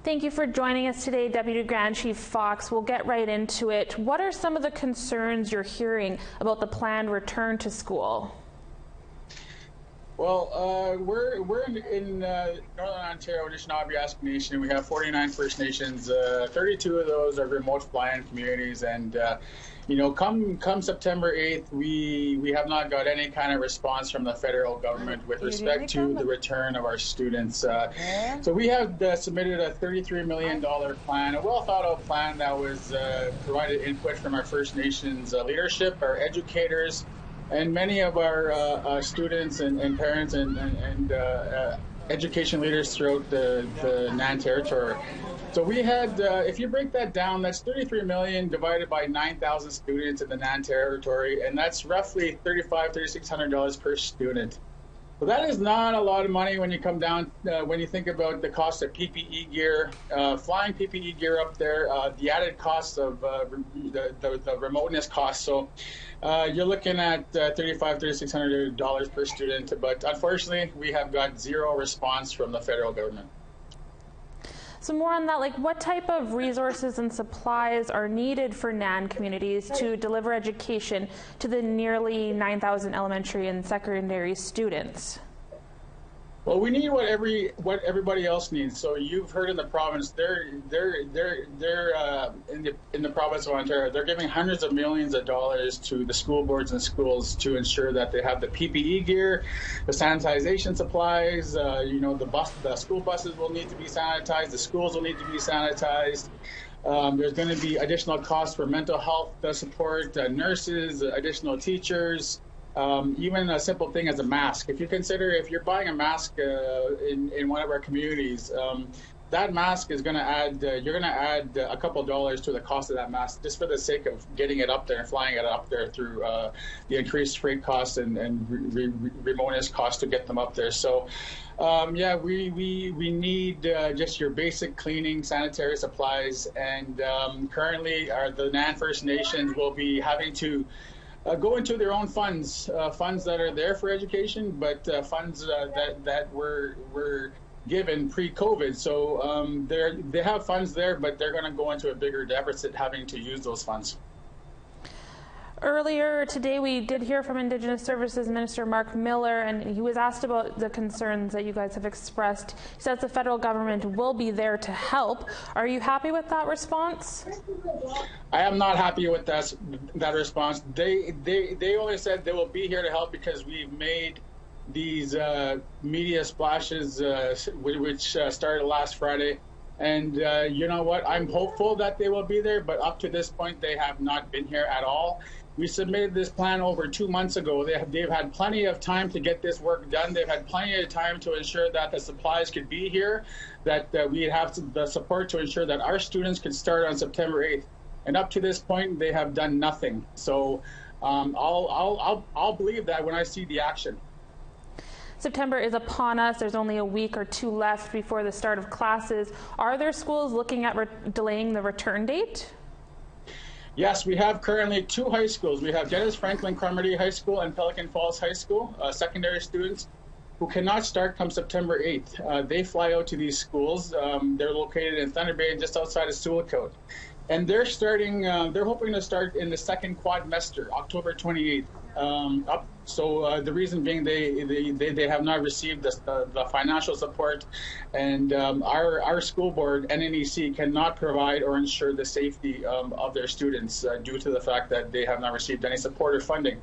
Thank you for joining us today, Deputy Grand Chief Fox. We'll get right into it. What are some of the concerns you're hearing about the planned return to school? Well, we're in Northern Ontario, Nishnawbe Aski Nation. We have 49 First Nations. 32 of those are remote fly-in communities, and come September 8th, we have not got any kind of response from the federal government with respect to the return of our students. So we have submitted a $33 million plan, a well-thought-out plan that was provided input from our First Nations leadership, our educators, and many of our students and parents and education leaders throughout the NAN territory. So we had, if you break that down, that's 33 million divided by 9,000 students in the NAN territory, and that's roughly $3,600 per student. Well, that is not a lot of money when you come down, when you think about the cost of PPE gear, flying PPE gear up there, the added costs of the remoteness costs. So you're looking at $3,600 per student, but unfortunately, we have got zero response from the federal government. So more on that, like what type of resources and supplies are needed for NAN communities to deliver education to the nearly 9,000 elementary and secondary students? Well, we need what everybody else needs. So you've heard in the province, they're in the province of Ontario, they're giving hundreds of millions of dollars to the school boards and schools to ensure that they have the PPE gear, the sanitization supplies. The school buses will need to be sanitized, the schools will need to be sanitized. There's going to be additional costs for mental health support, nurses, additional teachers. Even a simple thing as a mask. If you consider, if you're buying a mask in one of our communities, that mask is going to add, you're going to add a couple dollars to the cost of that mask just for the sake of getting it up there and flying it up there through the increased freight costs and remoteness costs to get them up there. So we need just your basic cleaning, sanitary supplies, and currently the NAN First Nations will be having to go into their own funds that are there for education, but funds that were given pre-COVID. So they have funds there, but they're going to go into a bigger deficit having to use those funds. Earlier today, we did hear from Indigenous Services Minister Mark Miller, and he was asked about the concerns that you guys have expressed. He says the federal government will be there to help. Are you happy with that response? I am not happy with that response. They only said they will be here to help because we've made these media splashes, which started last Friday. And you know what? I'm hopeful that they will be there, but up to this point, they have not been here at all. We submitted this plan over 2 months ago. They've had plenty of time to get this work done. They've had plenty of time to ensure that the supplies could be here, that we have the support to ensure that our students could start on September 8th. And up to this point, they have done nothing. So I'll believe that when I see the action. September is upon us. There's only a week or two left before the start of classes. Are there schools looking at delaying the return date? Yes, we have currently 2 high schools. We have Dennis Franklin Cromarty High School and Pelican Falls High School, secondary students who cannot start come September 8th. They fly out to these schools. They're located in Thunder Bay and just outside of Sewellcote. And they're hoping to start in the second quadmester, October 28th. So the reason being they have not received the financial support, and our school board, NNEC, cannot provide or ensure the safety of their students due to the fact that they have not received any support or funding.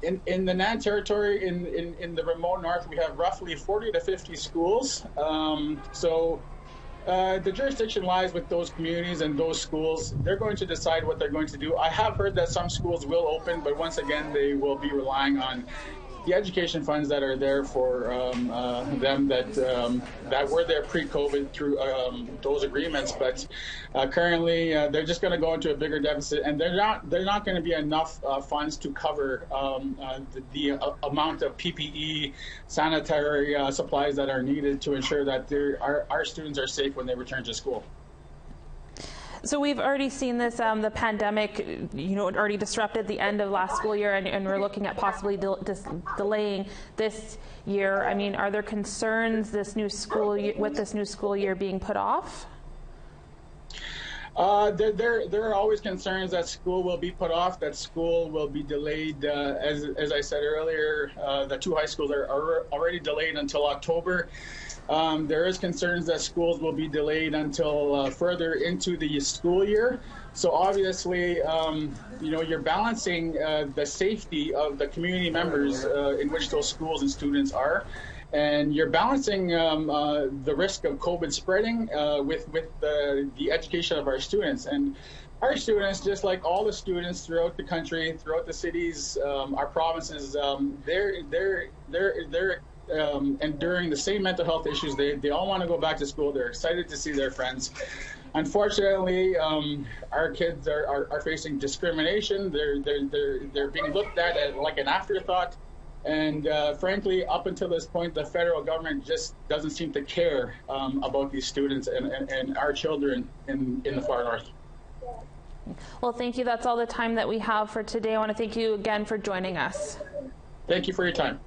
In the NAN territory, in the remote north, we have roughly 40 to 50 schools. The jurisdiction lies with those communities and those schools. They're going to decide what they're going to do. I have heard that some schools will open, but once again, they will be relying on the education funds that are there for them that were there pre-COVID through those agreements. But currently, they're just going to go into a bigger deficit, and they're not going to be enough funds to cover the amount of PPE, sanitary supplies that are needed to ensure that our students are safe when they return to school. So we've already seen this, the pandemic, it already disrupted the end of last school year, and we're looking at possibly delaying this year. I mean, are there concerns with this new school year being put off? There are always concerns that school will be put off, that school will be delayed. As I said earlier, the 2 high schools are already delayed until October. There is concerns that schools will be delayed until further into the school year. So obviously, you're balancing the safety of the community members in which those schools and students are. And you're balancing the risk of COVID spreading with the education of our students. And our students, just like all the students throughout the country, throughout the cities, our provinces, they're enduring the same mental health issues. They all want to go back to school. They're excited to see their friends. Unfortunately, our kids are facing discrimination. They're being looked at like an afterthought. And frankly, up until this point, the federal government just doesn't seem to care about these students and our children in the far north. Well, thank you. That's all the time that we have for today. I want to thank you again for joining us. Thank you for your time.